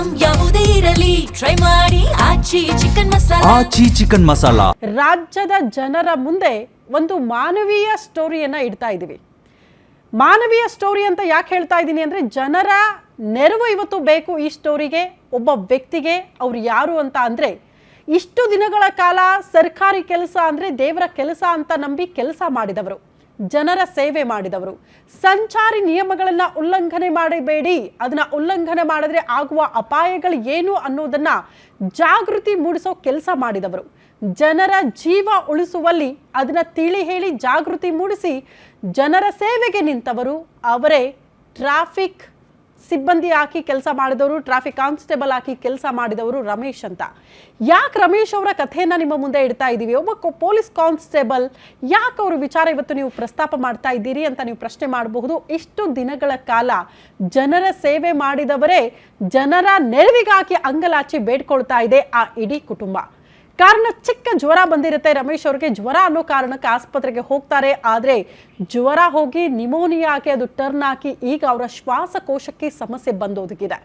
Item ಯಾವುದೇ ಇರಲಿ try ಮಾಡಿ ಆಚಿ ಚಿಕನ್ ಮಸಾಲಾ. ರಾಜ್ಯದ ಜನರ ಮುಂದೆ ಒಂದು ಮಾನವೀಯ ಸ್ಟೋರಿಯನ್ನ ಇಡ್ತಾ ಇದ್ದೀವಿ. ಮಾನವೀಯ ಸ್ಟೋರಿ ಅಂತ ಯಾಕೆ ಹೇಳ್ತಾ ಇದ್ದೀನಿ ಅಂದರೆ, ಜನರ ನೆರವು ಇವತ್ತು ಬೇಕು ಈ ಸ್ಟೋರಿಗೆ. ಒಬ್ಬ ವ್ಯಕ್ತಿಗೆ ಅವ್ರು ಯಾರು ಅಂತ ಅಂದರೆ, ಇಷ್ಟು ದಿನಗಳ ಕಾಲ ಸರ್ಕಾರಿ ಕೆಲಸ ಅಂದರೆ ದೇವರ ಕೆಲಸ ಅಂತ ನಂಬಿ ಕೆಲಸ ಮಾಡಿದವರು, ಜನರ ಸೇವೆ ಮಾಡಿದವರು. ಸಂಚಾರಿ ನಿಯಮಗಳನ್ನು ಉಲ್ಲಂಘನೆ ಮಾಡಬೇಡಿ, ಅದನ್ನ ಉಲ್ಲಂಘನೆ ಮಾಡಿದ್ರೆ ಆಗುವ ಅಪಾಯಗಳು ಏನು ಅನ್ನೋದನ್ನ ಜಾಗೃತಿ ಮೂಡಿಸೋ ಕೆಲಸ ಮಾಡಿದವರು. ಜನರ ಜೀವ ಉಳಿಸುವಲ್ಲಿ ಅದನ್ನ ತಿಳಿ ಹೇಳಿ ಜಾಗೃತಿ ಮೂಡಿಸಿ ಜನರ ಸೇವೆಗೆ ನಿಂತವರು ಅವರೇ ಟ್ರಾಫಿಕ್ ಸಿಬ್ಬಂದಿ ಹಾಕಿ ಕೆಲಸ ಮಾಡಿದವರು, ಟ್ರಾಫಿಕ್ ಕಾನ್ಸ್ಟೇಬಲ್ ಹಾಕಿ ಕೆಲಸ ಮಾಡಿದವರು ರಮೇಶ್ ಅಂತ. ಯಾಕೆ ರಮೇಶ್ ಅವರ ಕಥೆಯನ್ನು ನಿಮ್ಮ ಮುಂದೆ ಇಡ್ತಾ ಇದ್ದೀವಿ? ಒಬ್ಬ ಪೊಲೀಸ್ ಕಾನ್ಸ್ಟೇಬಲ್, ಯಾಕೆ ಅವರು ವಿಚಾರ ಇವತ್ತು ನೀವು ಪ್ರಸ್ತಾಪ ಮಾಡ್ತಾ ಇದ್ದೀರಿ ಅಂತ ನೀವು ಪ್ರಶ್ನೆ ಮಾಡಬಹುದು. ಇಷ್ಟು ದಿನಗಳ ಕಾಲ ಜನರ ಸೇವೆ ಮಾಡಿದವರೇ ಜನರ ನೆರವಿಗಾಗಿ ಅಂಗಲಾಚಿ ಬೇಡ್ಕೊಳ್ತಾ ಇದೆ ಆ ಇಡೀ ಕುಟುಂಬ. ಕಾರಣ, ಚಿಕ್ಕ ಜ್ವರ ಬಂದಿರುತ್ತೆ ರಮೇಶ್ ಅವ್ರಿಗೆ. ಜ್ವರ ಅನ್ನೋ ಕಾರಣಕ್ಕೆ ಆಸ್ಪತ್ರೆಗೆ ಹೋಗ್ತಾರೆ. ಆದರೆ ಜ್ವರ ಹೋಗಿ ನಿಮೋನಿಯಾ ಹಾಕಿ ಅದು ಟರ್ನ್ ಹಾಕಿ ಈಗ ಅವರ ಶ್ವಾಸಕೋಶಕ್ಕೆ ಸಮಸ್ಯೆ ಬಂದೊದಗಿದೆ.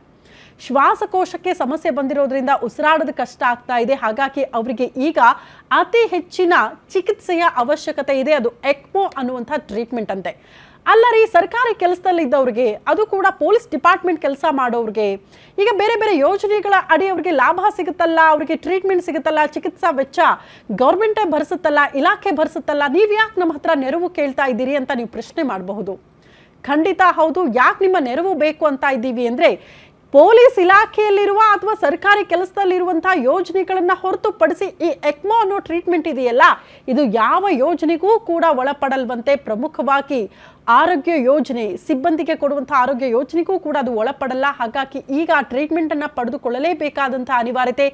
ಶ್ವಾಸಕೋಶಕ್ಕೆ ಸಮಸ್ಯೆ ಬಂದಿರೋದ್ರಿಂದ ಉಸಿರಾಡೋದು ಕಷ್ಟ ಆಗ್ತಾ ಇದೆ. ಹಾಗಾಗಿ ಅವರಿಗೆ ಈಗ ಅತಿ ಹೆಚ್ಚಿನ ಚಿಕಿತ್ಸೆಯ ಅವಶ್ಯಕತೆ ಇದೆ. ಅದು ಎಕ್ಮೋ ಅನ್ನುವಂಥ ಟ್ರೀಟ್ಮೆಂಟ್ ಅಂತೆ. ಅಲ್ಲರಿ, ಸರ್ಕಾರಿ ಕೆಲಸದಲ್ಲಿ ಇದ್ದವ್ರಿಗೆ, ಅದು ಕೂಡ ಪೊಲೀಸ್ ಡಿಪಾರ್ಟ್ಮೆಂಟ್ ಕೆಲಸ ಮಾಡೋರಿಗೆ ಈಗ ಬೇರೆ ಬೇರೆ ಯೋಜನೆಗಳ ಅಡಿ ಅವ್ರಿಗೆ ಲಾಭ ಸಿಗುತ್ತಲ್ಲ, ಅವ್ರಿಗೆ ಟ್ರೀಟ್ಮೆಂಟ್ ಸಿಗುತ್ತಲ್ಲ, ಚಿಕಿತ್ಸಾ ವೆಚ್ಚ ಗೌರ್ಮೆಂಟೇ ಭರಿಸುತ್ತಲ್ಲ, ಇಲಾಖೆ ಭರಿಸುತ್ತಲ್ಲ, ನೀವು ಯಾಕೆ ನಮ್ಮ ಹತ್ರ ನೆರವು ಕೇಳ್ತಾ ಇದ್ದೀರಿ ಅಂತ ನೀವು ಪ್ರಶ್ನೆ ಮಾಡಬಹುದು. ಖಂಡಿತ ಹೌದು. ಯಾಕೆ ನಿಮ್ಮ ನೆರವು ಬೇಕು ಅಂತ ಇದ್ದೀವಿ ಅಂದರೆ, ಪೊಲೀಸ್ ಇಲಾಖೆಯಲ್ಲಿರುವ ಅಥವಾ ಸರ್ಕಾರಿ ಕೆಲಸದಲ್ಲಿರುವಂತಹ ಯೋಜನೆಗಳನ್ನ ಹೊರತುಪಡಿಸಿ ಈ ಎಕ್ಮೋ ಅನ್ನೋ ಟ್ರೀಟ್ಮೆಂಟ್ ಇದೆಯಲ್ಲ, ಇದು ಯಾವ ಯೋಜನೆಗೂ ಕೂಡ ಒಳಪಡಲ್ವಂತೆ. ಪ್ರಮುಖವಾಗಿ ಆರೋಗ್ಯ ಯೋಜನೆ, ಸಿಬ್ಬಂದಿಗೆ ಕೊಡುವಂತಹ ಆರೋಗ್ಯ ಯೋಜನೆಗೂ ಕೂಡ ಅದು ಒಳಪಡಲ್ಲ. ಹಾಗಾಗಿ ಈಗ ಆ ಟ್ರೀಟ್ಮೆಂಟನ್ನು ಪಡೆದುಕೊಳ್ಳಲೇಬೇಕಾದಂತಹ ಅನಿವಾರ್ಯತೆ.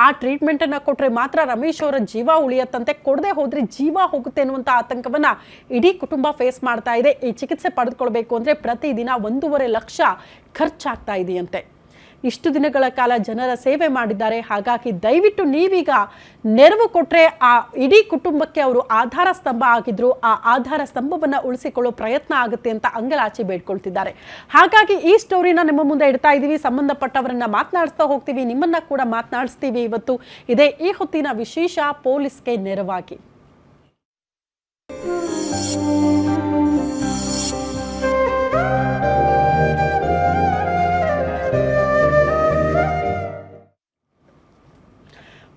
ಆ ಟ್ರೀಟ್ಮೆಂಟನ್ನು ಕೊಟ್ಟರೆ ಮಾತ್ರ ರಮೇಶ್ ಅವರ ಜೀವ ಉಳಿಯತ್ತಂತೆ. ಕೊಡದೆ ಹೋದರೆ ಜೀವ ಹೋಗುತ್ತೆ ಅನ್ನುವಂಥ ಆತಂಕವನ್ನ ಇಡೀ ಕುಟುಂಬ ಫೇಸ್ ಮಾಡ್ತಾ ಇದೆ. ಈ ಚಿಕಿತ್ಸೆ ಪಡೆದುಕೊಳ್ಬೇಕು ಅಂದರೆ ಪ್ರತಿದಿನ 1.5 ಲಕ್ಷ ಖರ್ಚಾಗ್ತಾ ಇದೆಯಂತೆ. ಇಷ್ಟು ದಿನಗಳ ಕಾಲ ಜನರ ಸೇವೆ ಮಾಡಿದ್ದಾರೆ. ಹಾಗಾಗಿ ದಯವಿಟ್ಟು ನೀವೀಗ ನೆರವು ಕೊಟ್ಟರೆ ಆ ಇಡೀ ಕುಟುಂಬಕ್ಕೆ ಅವರು ಆಧಾರ ಸ್ತಂಭ ಆಗಿದ್ರು, ಆ ಆಧಾರ ಸ್ತಂಭವನ್ನು ಉಳಿಸಿಕೊಳ್ಳೋ ಪ್ರಯತ್ನ ಆಗುತ್ತೆ ಅಂತ ಅಂಗಲಾಚಿ ಬೇಡ್ಕೊಳ್ತಿದ್ದಾರೆ. ಹಾಗಾಗಿ ಈ ಸ್ಟೋರಿನ ನಿಮ್ಮ ಮುಂದೆ ಇಡ್ತಾ ಇದ್ದೀವಿ. ಸಂಬಂಧಪಟ್ಟವರನ್ನ ಮಾತನಾಡಿಸ್ತಾ ಹೋಗ್ತೀವಿ, ನಿಮ್ಮನ್ನ ಕೂಡ ಮಾತನಾಡಿಸ್ತೀವಿ. ಇವತ್ತು ಇದೇ ಈ ಹೊತ್ತಿನ ವಿಶೇಷ, ಪೊಲೀಸ್ಗೆ ನೆರವಾಗಿ.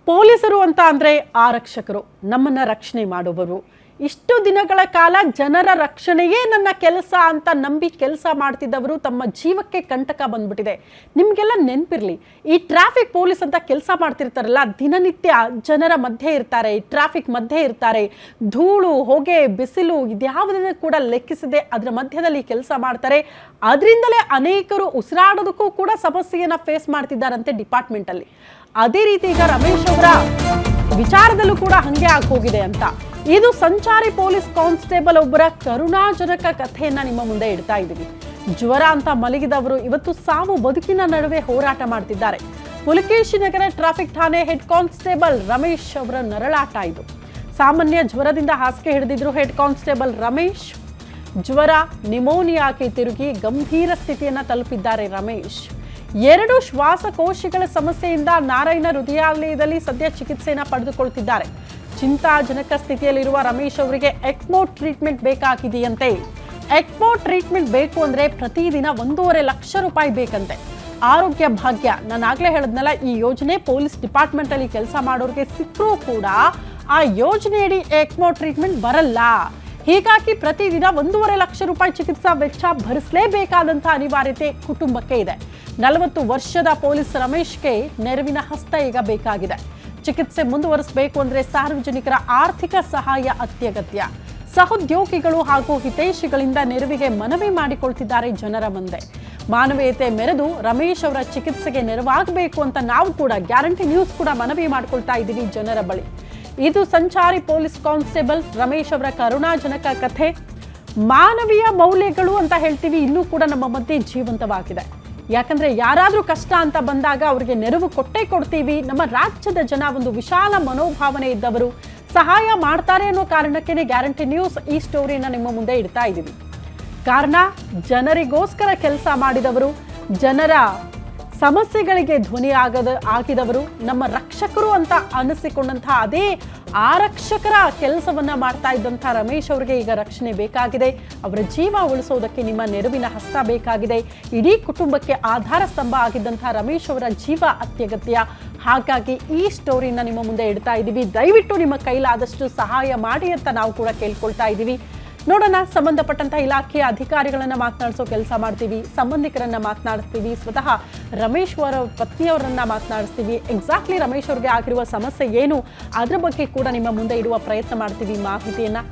ಪೊಲೀಸರು ಅಂತ ಅಂದರೆ ಆರಕ್ಷಕರು, ನಮ್ಮನ್ನು ರಕ್ಷಣೆ ಮಾಡುವವರು. ಇಷ್ಟು ದಿನಗಳ ಕಾಲ ಜನರ ರಕ್ಷಣೆಯೇ ನನ್ನ ಕೆಲಸ ಅಂತ ನಂಬಿ ಕೆಲಸ ಮಾಡ್ತಿದ್ದವರು ತಮ್ಮ ಜೀವಕ್ಕೆ ಕಂಟಕ ಬಂದ್ಬಿಟ್ಟಿದೆ. ನಿಮಗೆಲ್ಲ ನೆನಪಿರಲಿ, ಈ ಟ್ರಾಫಿಕ್ ಪೊಲೀಸ್ ಅಂತ ಕೆಲಸ ಮಾಡ್ತಿರ್ತಾರಲ್ಲ, ದಿನನಿತ್ಯ ಜನರ ಮಧ್ಯೆ ಇರ್ತಾರೆ, ಟ್ರಾಫಿಕ್ ಮಧ್ಯೆ ಇರ್ತಾರೆ. ಧೂಳು, ಹೊಗೆ, ಬಿಸಿಲು ಇದ್ಯಾವುದನ್ನು ಕೂಡ ಲೆಕ್ಕಿಸದೆ ಅದರ ಮಧ್ಯದಲ್ಲಿ ಕೆಲಸ ಮಾಡ್ತಾರೆ. ಅದರಿಂದಲೇ ಅನೇಕರು ಉಸಿರಾಡೋದಕ್ಕೂ ಕೂಡ ಸಮಸ್ಯೆಯನ್ನು ಫೇಸ್ ಮಾಡ್ತಿದ್ದಾರಂತೆ ಡಿಪಾರ್ಟ್ಮೆಂಟಲ್ಲಿ. ಅದೇ ರೀತಿ ಈಗ ರಮೇಶ್ ಅವರ ವಿಚಾರದಲ್ಲೂ ಕೂಡ ಹಂಗೆ ಆಗೋಗಿದೆ ಅಂತ. ಇದು ಸಂಚಾರಿ ಪೊಲೀಸ್ ಕಾನ್ಸ್ಟೇಬಲ್ ಒಬ್ಬರ ಕರುಣಾಜನಕ ಕಥೆಯನ್ನ ನಿಮ್ಮ ಮುಂದೆ ಇಡ್ತಾ ಇದ್ದೀವಿ. ಜ್ವರ ಅಂತ ಮಲಗಿದವರು ಇವತ್ತು ಸಾವು ಬದುಕಿನ ನಡುವೆ ಹೋರಾಟ ಮಾಡ್ತಿದ್ದಾರೆ. ಪುಲಕೇಶಿ ನಗರ ಟ್ರಾಫಿಕ್ ಠಾಣೆ ಹೆಡ್ ಕಾನ್ಸ್ಟೇಬಲ್ ರಮೇಶ್ ಅವರ ನರಳಾಟ ಇದು. ಸಾಮಾನ್ಯ ಜ್ವರದಿಂದ ಹಾಸಿಗೆ ಹಿಡಿದಿದ್ರು ಹೆಡ್ ಕಾನ್ಸ್ಟೇಬಲ್ ರಮೇಶ್. ಜ್ವರ, ನಿಮೋನಿಯಾಕ್ಕೆ ತಿರುಗಿ ಗಂಭೀರ ಸ್ಥಿತಿಯನ್ನ ತಲುಪಿದ್ದಾರೆ ರಮೇಶ್. 2 ಶ್ವಾಸಕೋಶಗಳ ಸಮಸ್ಯೆಯಿಂದ ನಾರಾಯಣ ಹೃದಯಾಲಯದಲ್ಲಿ ಸದ್ಯ ಚಿಕಿತ್ಸೆಯನ್ನು ಪಡೆದುಕೊಳ್ತಿದ್ದಾರೆ. ಚಿಂತಾಜನಕ ಸ್ಥಿತಿಯಲ್ಲಿರುವ ರಮೇಶ್ ಅವರಿಗೆ ಎಕ್ಮೋ ಟ್ರೀಟ್ಮೆಂಟ್ ಬೇಕಾಗಿದೆಯಂತೆ. ಎಕ್ಮೋ ಟ್ರೀಟ್ಮೆಂಟ್ ಬೇಕು ಅಂದರೆ ಪ್ರತಿದಿನ 1.5 ಲಕ್ಷ ರೂಪಾಯಿ ಬೇಕಂತೆ. ಆರೋಗ್ಯ ಭಾಗ್ಯ, ನಾನು ಆಗಲೇ ಹೇಳಿದ್ನಲ್ಲ, ಈ ಯೋಜನೆ ಪೊಲೀಸ್ ಡಿಪಾರ್ಟ್ಮೆಂಟಲ್ಲಿ ಕೆಲಸ ಮಾಡೋರಿಗೆ ಸಿಕ್ಕರೂ ಕೂಡ ಆ ಯೋಜನೆಯಡಿ ಎಕ್ಮೋ ಟ್ರೀಟ್ಮೆಂಟ್ ಬರಲ್ಲ. ಹೀಗಾಗಿ ಪ್ರತಿದಿನ 1.5 ಲಕ್ಷ ರೂಪಾಯಿ ಚಿಕಿತ್ಸಾ ವೆಚ್ಚ ಭರಿಸಲೇಬೇಕಾದಂಥ ಅನಿವಾರ್ಯತೆ ಕುಟುಂಬಕ್ಕೆ ಇದೆ. 40 ವರ್ಷದ ಪೊಲೀಸ್ ರಮೇಶ್ಗೆ ನೆರವಿನ ಹಸ್ತ ಈಗ ಬೇಕಾಗಿದೆ. ಚಿಕಿತ್ಸೆ ಮುಂದುವರಿಸಬೇಕು ಅಂದರೆ ಸಾರ್ವಜನಿಕರ ಆರ್ಥಿಕ ಸಹಾಯ ಅತ್ಯಗತ್ಯ. ಸಹೋದ್ಯೋಗಿಗಳು ಹಾಗೂ ಹಿತೈಷಿಗಳಿಂದ ನೆರವಿಗೆ ಮನವಿ ಮಾಡಿಕೊಳ್ತಿದ್ದಾರೆ ಜನರ ಮುಂದೆ. ಮಾನವೀಯತೆ ಮೆರೆದು ರಮೇಶ್ ಅವರ ಚಿಕಿತ್ಸೆಗೆ ನೆರವಾಗಬೇಕು ಅಂತ ನಾವು ಕೂಡ ಗ್ಯಾರಂಟಿ ನ್ಯೂಸ್ ಕೂಡ ಮನವಿ ಮಾಡ್ಕೊಳ್ತಾ ಇದ್ದೀವಿ ಜನರ ಬಳಿ. ಇದು ಸಂಚಾರಿ ಪೊಲೀಸ್ ಕಾನ್ಸ್ಟೇಬಲ್ ರಮೇಶ್ ಅವರ ಕರುಣಾಜನಕ ಕಥೆ. ಮಾನವೀಯ ಮೌಲ್ಯಗಳು ಅಂತ ಹೇಳ್ತೀವಿ, ಇನ್ನೂ ಕೂಡ ನಮ್ಮ ಮಧ್ಯೆ ಜೀವಂತವಾಗಿದೆ. ಯಾಕಂದ್ರೆ ಯಾರಾದರೂ ಕಷ್ಟ ಅಂತ ಬಂದಾಗ ಅವರಿಗೆ ನೆರವು ಕೊಟ್ಟೇ ಕೊಡ್ತೀವಿ. ನಮ್ಮ ರಾಜ್ಯದ ಜನ ಒಂದು ವಿಶಾಲ ಮನೋಭಾವನೆ ಇದ್ದವರು, ಸಹಾಯ ಮಾಡ್ತಾರೆ ಅನ್ನೋ ಕಾರಣಕ್ಕೇನೆ ಗ್ಯಾರಂಟಿ ನ್ಯೂಸ್ ಈ ಸ್ಟೋರಿನ ನಿಮ್ಮ ಮುಂದೆ ಇಡ್ತಾ ಇದ್ದೀವಿ. ಕಾರಣ, ಜನರಿಗೋಸ್ಕರ ಕೆಲಸ ಮಾಡಿದವರು, ಜನರ ಸಮಸ್ಯೆಗಳಿಗೆ ಧ್ವನಿ ಆಗಿದವರು, ನಮ್ಮ ರಕ್ಷಕರು ಅಂತ ಅನಿಸಿಕೊಂಡಂತಹ ಅದೇ ಆರಕ್ಷಕರ ಕೆಲಸವನ್ನ ಮಾಡ್ತಾ ಇದ್ದಂಥ ರಮೇಶ್ ಅವರಿಗೆ ಈಗ ರಕ್ಷಣೆ ಬೇಕಾಗಿದೆ. ಅವರ ಜೀವ ಉಳಿಸೋದಕ್ಕೆ ನಿಮ್ಮ ನೆರವಿನ ಹಸ್ತ ಬೇಕಾಗಿದೆ. ಇಡೀ ಕುಟುಂಬಕ್ಕೆ ಆಧಾರ ಸ್ತಂಭ ಆಗಿದ್ದಂಥ ರಮೇಶ್ ಅವರ ಜೀವ ಅತ್ಯಗತ್ಯ. ಹಾಗಾಗಿ ಈ ಸ್ಟೋರಿನ ನಿಮ್ಮ ಮುಂದೆ ಇಡ್ತಾ ಇದ್ದೀವಿ. ದಯವಿಟ್ಟು ನಿಮ್ಮ ಕೈಲಾದಷ್ಟು ಸಹಾಯ ಮಾಡಿ ಅಂತ ನಾವು ಕೂಡ ಕೇಳ್ಕೊಳ್ತಾ ಇದ್ದೀವಿ. ನೋಡೋಣ, ಸಂಬಂಧಪಟ್ಟಂತ ಇಲಾಖೆಯ ಅಧಿಕಾರಿಗಳನ್ನ ಮಾತನಾಡಿಸೋ ಕೆಲಸ ಮಾಡ್ತೀವಿ, ಸಂಬಂಧಿಕರನ್ನ ಮಾತನಾಡಿಸ್ತೀವಿ, ಸ್ವತಃ ರಮೇಶ್ ಅವರ ಪತ್ನಿಯವರನ್ನ ಮಾತನಾಡಿಸ್ತೀವಿ. ಎಕ್ಸಾಕ್ಟ್ಲಿ ರಮೇಶ್ ಅವ್ರಿಗೆ ಆಗಿರುವ ಸಮಸ್ಯೆ ಏನು ಅದ್ರ ಬಗ್ಗೆ ಕೂಡ ನಿಮ್ಮ ಮುಂದೆ ಇಡುವ ಪ್ರಯತ್ನ ಮಾಡ್ತೀವಿ ಮಾಹಿತಿಯನ್ನ.